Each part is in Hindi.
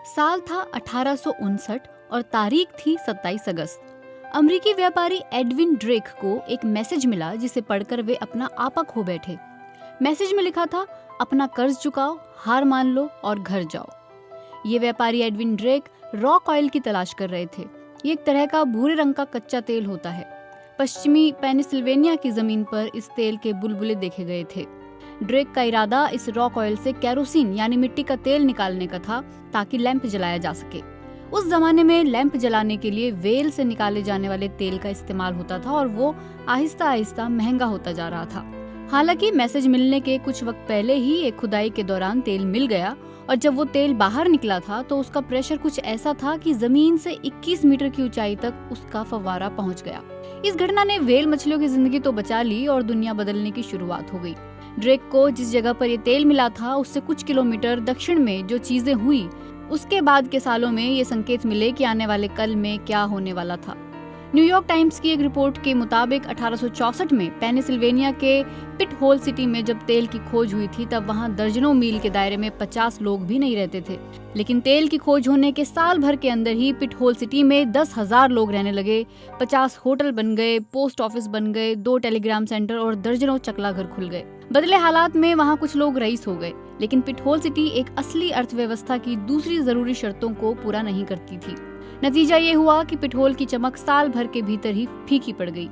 साल था 1859 और तारीख थी 27 अगस्त। अमेरिकी व्यापारी एडविन ड्रेक को एक मैसेज मिला जिसे पढ़कर वे अपना आपा खो बैठे। मैसेज में लिखा था, अपना कर्ज चुकाओ, हार मान लो और घर जाओ। ये व्यापारी एडविन ड्रेक रॉक ऑयल की तलाश कर रहे थे। ये एक तरह का भूरे रंग का कच्चा तेल होता है। पश्चिमी पेनिसिल्वेनिया की जमीन पर इस तेल के बुलबुले देखे गए थे। ड्रेक का इरादा इस रॉक ऑयल से केरोसिन यानी मिट्टी का तेल निकालने का था ताकि लैंप जलाया जा सके। उस जमाने में लैंप जलाने के लिए वेल से निकाले जाने वाले तेल का इस्तेमाल होता था और वो आहिस्ता आहिस्ता महंगा होता जा रहा था। हालांकि मैसेज मिलने के कुछ वक्त पहले ही एक खुदाई के दौरान तेल मिल गया और जब वो तेल बाहर निकला था तो उसका प्रेशर कुछ ऐसा था कि जमीन से 21 मीटर की ऊंचाई तक उसका फव्वारा पहुंच गया। इस घटना ने व्हेल मछलियों की जिंदगी तो बचा ली और दुनिया बदलने की शुरुआत हो गई। ड्रेक को जिस जगह पर ये तेल मिला था उससे कुछ किलोमीटर दक्षिण में जो चीजें हुई उसके बाद के सालों में ये संकेत मिले कि आने वाले कल में क्या होने वाला था। न्यूयॉर्क टाइम्स की एक रिपोर्ट के मुताबिक 1864 में पेनिसिल्वेनिया के पिट होल सिटी में जब तेल की खोज हुई थी तब वहां दर्जनों मील के दायरे में 50 लोग भी नहीं रहते थे। लेकिन तेल की खोज होने के साल भर के अंदर ही पिट होल सिटी में 10,000 लोग रहने लगे। 50 होटल बन गए, पोस्ट ऑफिस बन गए, 2 टेलीग्राम सेंटर और दर्जनों चकला घर खुल गए। बदले हालात में वहाँ कुछ लोग रईस हो गए, लेकिन पिट होल सिटी एक असली अर्थव्यवस्था की दूसरी जरूरी शर्तों को पूरा नहीं करती थी। नतीजा ये हुआ कि पिटहोल की चमक साल भर के भीतर ही फीकी पड़ गई।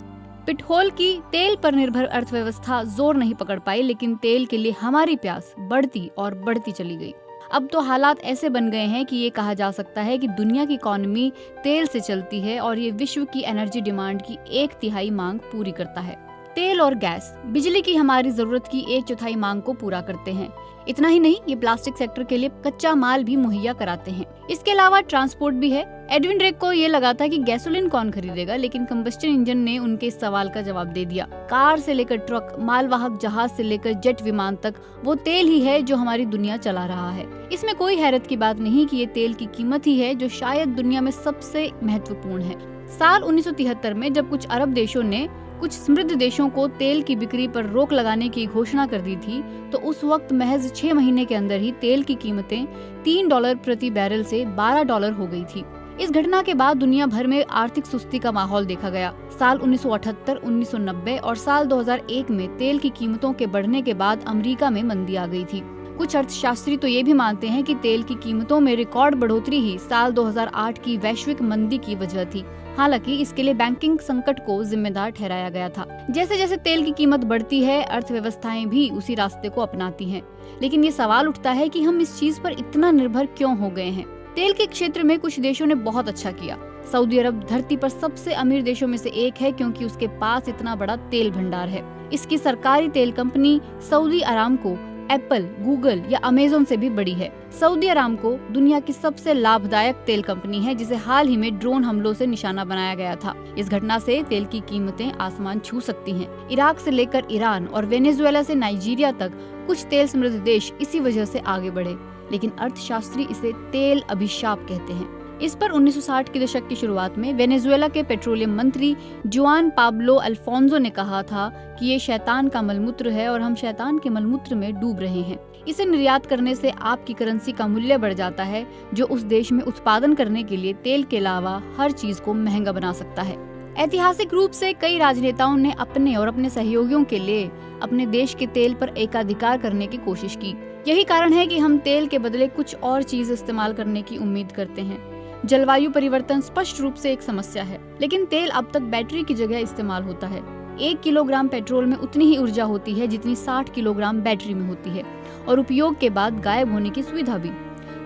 पिटहोल की तेल पर निर्भर अर्थव्यवस्था जोर नहीं पकड़ पाई, लेकिन तेल के लिए हमारी प्यास बढ़ती और बढ़ती चली गई। अब तो हालात ऐसे बन गए हैं कि ये कहा जा सकता है कि दुनिया की इकोनॉमी तेल से चलती है और ये विश्व की एनर्जी डिमांड की 1/3 मांग पूरी करता है। तेल और गैस बिजली की हमारी जरूरत की 1/4 मांग को पूरा करते हैं। इतना ही नहीं, ये प्लास्टिक सेक्टर के लिए कच्चा माल भी मुहैया कराते हैं। इसके अलावा ट्रांसपोर्ट भी है। एडविन ड्रेक को ये लगा था कि गैसोलीन कौन खरीदेगा, लेकिन कंबस्टन इंजन ने उनके इस सवाल का जवाब दे दिया। कार से लेकर ट्रक, मालवाहक जहाज से लेकर जेट विमान तक वो तेल ही है जो हमारी दुनिया चला रहा है। इसमें कोई हैरत की बात नहीं कि ये तेल की कीमत ही है जो शायद दुनिया में सबसे महत्वपूर्ण है। साल 1973 में जब कुछ अरब देशों ने कुछ समृद्ध देशों को तेल की बिक्री पर रोक लगाने की घोषणा कर दी थी तो उस वक्त महज 6 महीने के अंदर ही तेल की कीमतें $3 प्रति बैरल से $12 हो गई थी। इस घटना के बाद दुनिया भर में आर्थिक सुस्ती का माहौल देखा गया। साल 1978, 1990 और साल 2001 में तेल की कीमतों के बढ़ने के बाद अमेरिका में मंदी आ गई थी। कुछ अर्थशास्त्री तो ये भी मानते हैं कि तेल की कीमतों में रिकॉर्ड बढ़ोतरी ही साल 2008 की वैश्विक मंदी की वजह थी। हालांकि इसके लिए बैंकिंग संकट को जिम्मेदार ठहराया गया था। जैसे जैसे तेल की कीमत बढ़ती है, अर्थव्यवस्थाएं भी उसी रास्ते को अपनाती हैं। लेकिन ये सवाल उठता है कि हम इस चीज पर इतना निर्भर क्यों हो गए हैं। तेल के क्षेत्र में कुछ देशों ने बहुत अच्छा किया। सऊदी अरब धरती पर सबसे अमीर देशों में से एक है क्योंकि उसके पास इतना बड़ा तेल भंडार है। इसकी सरकारी तेल company Saudi Aramco Apple, Google या अमेज़न से भी बड़ी है। सऊदी अरामको दुनिया की सबसे लाभदायक तेल कंपनी है जिसे हाल ही में ड्रोन हमलों से निशाना बनाया गया था। इस घटना से तेल की कीमतें आसमान छू सकती हैं। इराक से लेकर ईरान और वेनेजुएला से नाइजीरिया तक कुछ तेल समृद्ध देश इसी वजह से आगे बढ़े, लेकिन अर्थशास्त्री इसे तेल अभिशाप कहते हैं। इस पर 1960 के दशक की शुरुआत में वेनेजुएला के पेट्रोलियम मंत्री जुआन पाब्लो अल्फोंसो ने कहा था कि ये शैतान का मलमूत्र है और हम शैतान के मलमूत्र में डूब रहे हैं। इसे निर्यात करने से आपकी करेंसी का मूल्य बढ़ जाता है जो उस देश में उत्पादन करने के लिए तेल के अलावा हर चीज को महंगा बना सकता है। ऐतिहासिक रूप से कई राजनेताओं ने अपने और अपने सहयोगियों के लिए अपने देश के तेल पर एकाधिकार करने की कोशिश की। यही कारण है कि हम तेल के बदले कुछ और चीज इस्तेमाल करने की उम्मीद करते हैं। जलवायु परिवर्तन स्पष्ट रूप से एक समस्या है, लेकिन तेल अब तक बैटरी की जगह इस्तेमाल होता है। 1 किलोग्राम पेट्रोल में उतनी ही ऊर्जा होती है जितनी 60 किलोग्राम बैटरी में होती है और उपयोग के बाद गायब होने की सुविधा भी।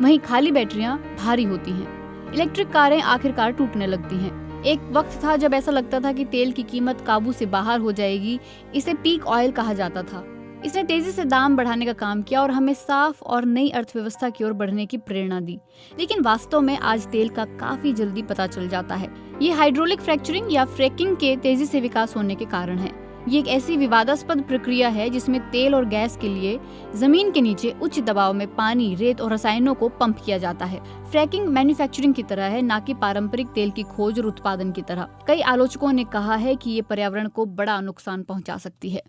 वहीं खाली बैटरियां भारी होती हैं। इलेक्ट्रिक कारें आखिरकार टूटने लगती हैं। एक वक्त था जब ऐसा लगता था कि तेल की कीमत काबू से बाहर हो जाएगी। इसे पीक ऑयल कहा जाता था। इसने तेजी से दाम बढ़ाने का काम किया और हमें साफ और नई अर्थव्यवस्था की ओर बढ़ने की प्रेरणा दी। लेकिन वास्तव में आज तेल का काफी जल्दी पता चल जाता है। ये हाइड्रोलिक फ्रैक्चरिंग या फ्रैकिंग के तेजी से विकास होने के कारण है। ये एक ऐसी विवादास्पद प्रक्रिया है जिसमें तेल और गैस के लिए जमीन के नीचे उच्च दबाव में पानी, रेत और रसायनों को पंप किया जाता है। फ्रैकिंग मैन्युफैक्चरिंग की तरह है, ना कि पारंपरिक तेल की खोज और उत्पादन की तरह। कई आलोचकों ने कहा है कि ये पर्यावरण को बड़ा नुकसान पहुंचा सकती है।